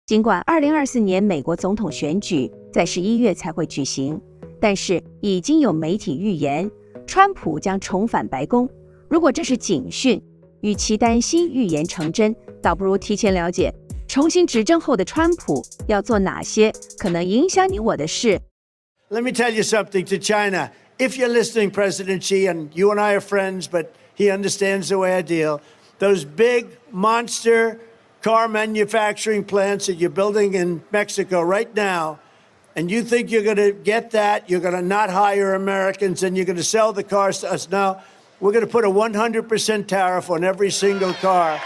尽管2024年美国总统选举在11月才会举行，但是已经有媒体预言，川普将重返白宫。如果这是警讯，与其担心预言成真，倒不如提前了解重新执政后的川普要做哪些可能影响你我的事。Let me tell you something to China. If you're listening, President Xi, and you and I are friends, but he understands the way I deal, those big monster car manufacturing plants that you're building in Mexico right now, and you think you're going to get that, you're going to not hire Americans, and you're going to sell the cars to us. No, we're going to put a 100% tariff on every single car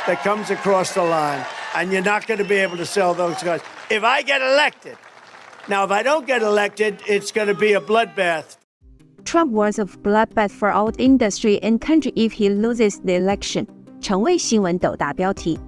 that comes across the line, and you're not going to be able to sell those cars. If I get elected, now if I don't get elected, it's going to be a bloodbath. Trump warns of bloodbath for our industry and country if he loses the election. 成为新闻斗大标题。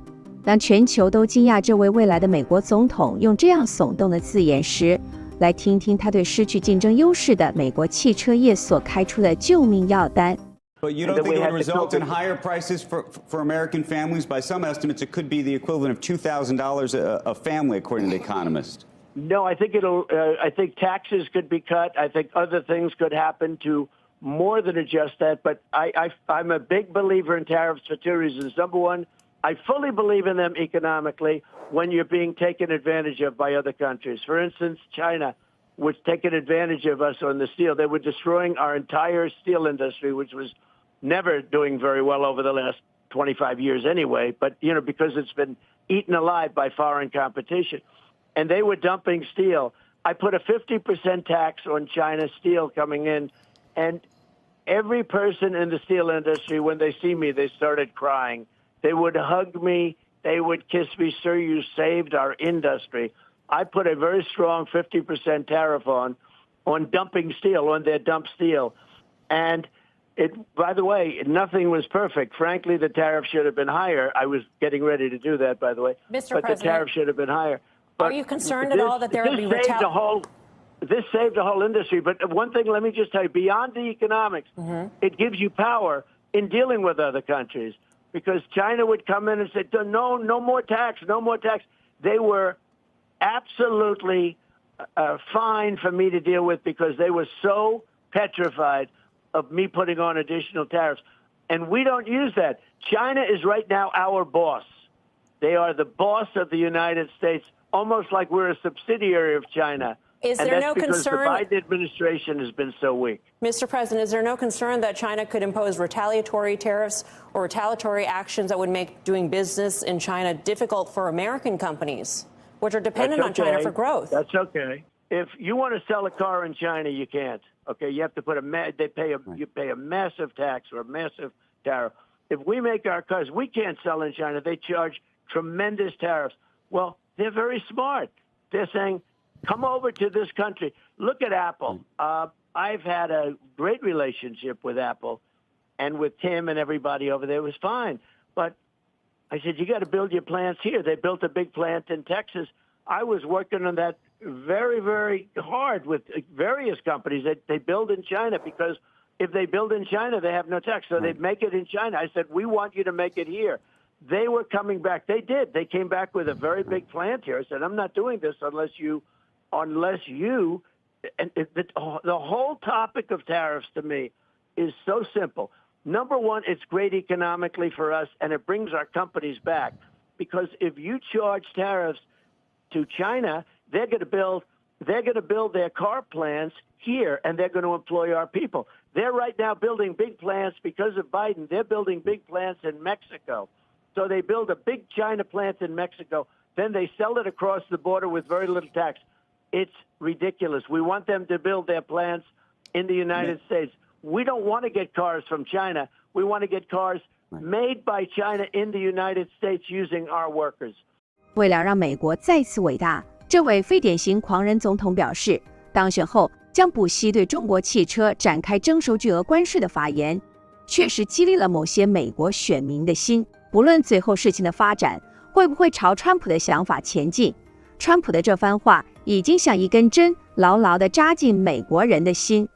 当全球都惊讶这位未来的美国总统用这样耸动的字眼时，来听听他对失去竞争优势的美国汽车业所开出的救命药单。But you don't think it would result in higher prices for American families? By some estimates, it could be the equivalent of $2,000 a family, according to the economist. No, I think I think taxes could be cut. I think other things could happen to more than adjust that. But I'm a big believer in tariffs for two reasons. Number one, I fully believe in them economically when you're being taken advantage of by other countries. For instance, China was taking advantage of us on the steel. They were destroying our entire steel industry, which was never doing very well over the last 25 years anyway. But, because it's been eaten alive by foreign competition. And they were dumping steel. I put a 50% tax on China steel coming in. And every person in the steel industry, when they see me, they started crying. They would hug me. They would kiss me. Sir, you saved our industry. I put a very strong 50% tariff on dumping steel, on their dump steel. And by the way, nothing was perfect. Frankly, the tariff should have been higher. I was getting ready to do that, by the way. Mr. But the tariff should have been higher. But are you concerned at all that there would be retaliation? This saved the whole industry. But one thing, let me just tell you, beyond the economics, it gives you power in dealing with other countries. Because China would come in and say, no more tax, no more tax. They were absolutely fine for me to deal with because they were so petrified of me putting on additional tariffs. And we don't use that. China is right now our boss. They are the boss of the United States, almost like we're a subsidiary of China. Is there no concern? The Biden administration has been so weak. Mr. President, is there no concern that China could impose retaliatory tariffs or retaliatory actions that would make doing business in China difficult for American companies, which are dependent on China for growth? That's okay. If you want to sell a car in China, you can't. Okay, you have to put you pay a massive tax or a massive tariff. If we make our cars, we can't sell in China. They charge tremendous tariffs. Well, they're very smart. They're saying, come over to this country. Look at Apple. I've had a great relationship with Apple and with Tim and everybody over there. It was fine. But I said, you got to build your plants here. They built a big plant in Texas. I was working on that very, very hard with various companies that they build in China because if they build in China, they have no tax. So they'd make it in China. I said, we want you to make it here. They were coming back. They did. They came back with a very big plant here. I said, I'm not doing this unless you, and the whole topic of tariffs to me is so simple. Number one, it's great economically for us, and it brings our companies back. Because if you charge tariffs to China, they're going to build their car plants here, and they're going to employ our people. They're right now building big plants because of Biden. They're building big plants in Mexico. So they build a big China plant in Mexico. Then they sell it across the border with very little tax. It's ridiculous. We want them to build their plants in the United States. We don't want to get cars from China. We want to get cars made by China in the United States using our workers. 为了让美国再次伟大，这位非典型狂人总统表示，当选后将不惜对中国汽车展开征收巨额关税的发言，确实激励了某些美国选民的心。不论最后事情的发展会不会朝川普的想法前进，川普的这番话已经像一根针，牢牢地扎进美国人的心。